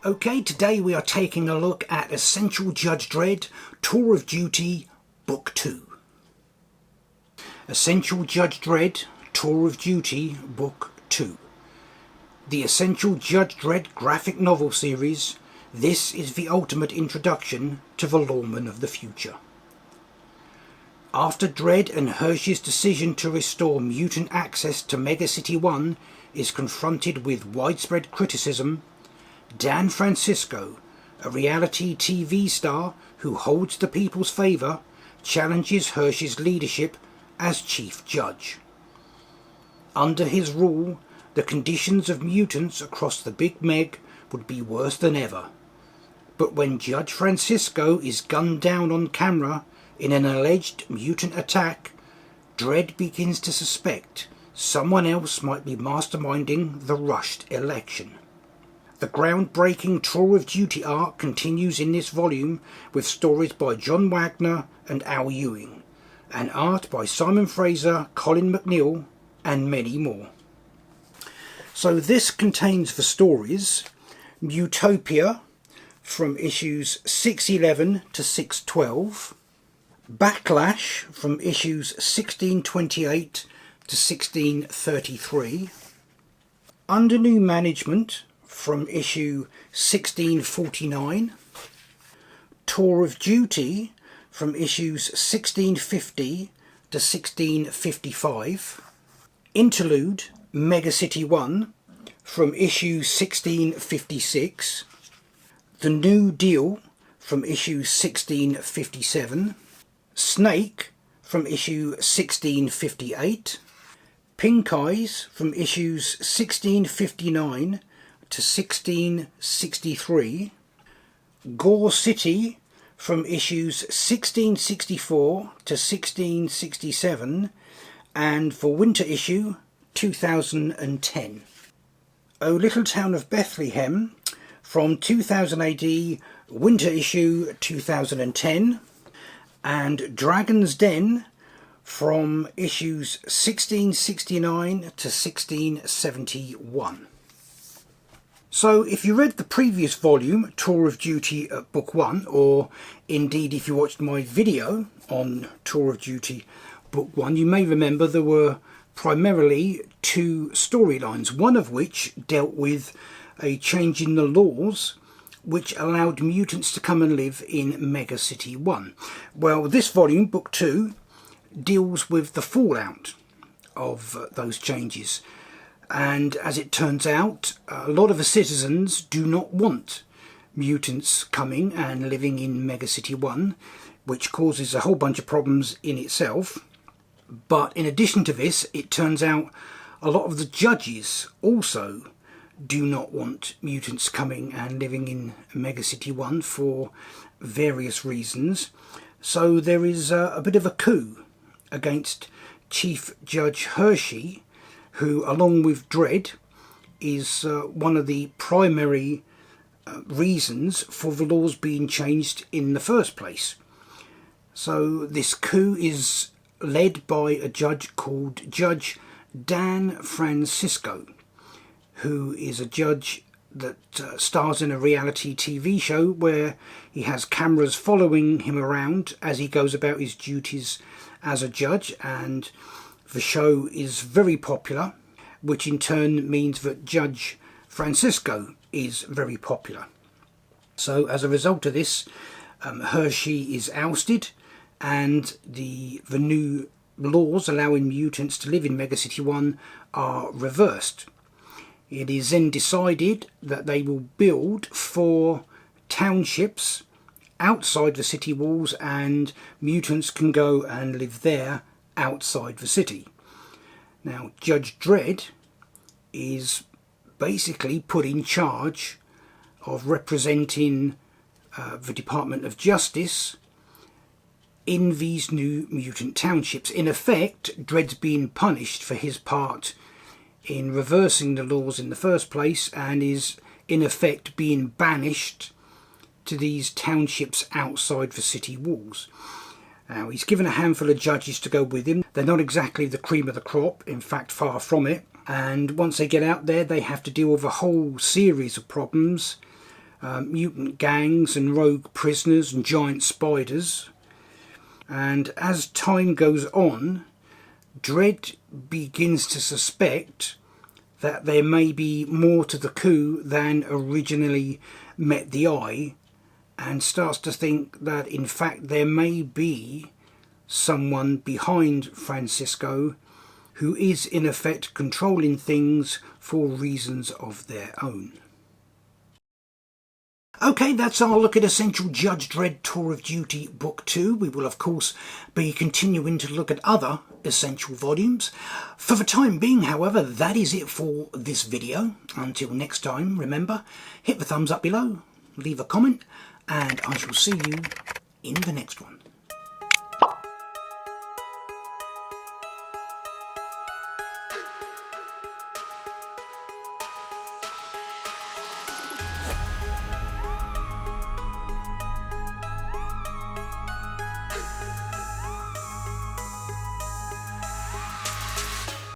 Okay, today we are taking a look at Essential Judge Dredd, Tour of Duty, Book 2. Essential Judge Dredd, Tour of Duty, Book 2. The Essential Judge Dredd graphic novel series, this is the ultimate introduction to the lawman of the future. After Dredd and Hershey's decision to restore mutant access to Mega City 1 is confronted with widespread criticism, Dan Francisco, a reality TV star who holds the people's favour, challenges Hershey's leadership as Chief Judge. Under his rule, the conditions of mutants across the Big Meg would be worse than ever. But when Judge Francisco is gunned down on camera in an alleged mutant attack, Dredd begins to suspect someone else might be masterminding the rushed election. The groundbreaking Tour of Duty arc continues in this volume with stories by John Wagner and Al Ewing, and art by Simon Fraser, Colin McNeil, and many more. So this contains the stories Mutopia from issues 611 to 612, Backlash from issues 1628 to 1633, Under New Management from issue 1649, Tour of Duty from issues 1650 to 1655, Interlude Mega City 1 from issue 1656, The New Deal from issue 1657, Snake from issue 1658, Pink Eyes from issues 1659 to 1663, Gore City from issues 1664 to 1667, and for winter issue 2010. O Little Town of Bethlehem from 2000 AD, winter issue 2010, and Dragon's Den from issues 1669 to 1671. So if you read the previous volume, Tour of Duty Book 1, or indeed if you watched my video on Tour of Duty Book 1, you may remember there were primarily two storylines, one of which dealt with a change in the laws which allowed mutants to come and live in Mega City 1. Well, this volume, Book 2, deals with the fallout of those changes. And as it turns out, a lot of the citizens do not want mutants coming and living in Mega City 1, which causes a whole bunch of problems in itself. But in addition to this, it turns out a lot of the judges also do not want mutants coming and living in Mega City 1 for various reasons. So there is a bit of a coup against Chief Judge Hershey, who, along with Dredd, is one of the primary reasons for the laws being changed in the first place. So this coup is led by a judge called Judge Dan Francisco, who is a judge that stars in a reality TV show where he has cameras following him around as he goes about his duties as a judge, and the show is very popular, which in turn means that Judge Francisco is very popular. So as a result of this, Hershey is ousted, and the new laws allowing mutants to live in Mega City 1 are reversed. It is then decided that they will build 4 townships outside the city walls, and mutants can go and live there outside the city. Now, Judge Dredd is basically put in charge of representing the Department of Justice in these new mutant townships. In effect, Dredd's being punished for his part in reversing the laws in the first place, and is in effect being banished to these townships outside the city walls. Now, he's given a handful of judges to go with him. They're not exactly the cream of the crop, in fact far from it, and once they get out there they have to deal with a whole series of problems mutant gangs and rogue prisoners and giant spiders. And as time goes on, Dredd begins to suspect that there may be more to the coup than originally met the eye, and starts to think that in fact there may be someone behind Francisco who is in effect controlling things for reasons of their own. Okay, that's our look at Essential Judge Dredd Tour of Duty Book 2. We will of course be continuing to look at other Essential volumes. For the time being, however, that is it for this video. Until next time, remember, hit the thumbs up below, leave a comment, and I shall see you in the next one.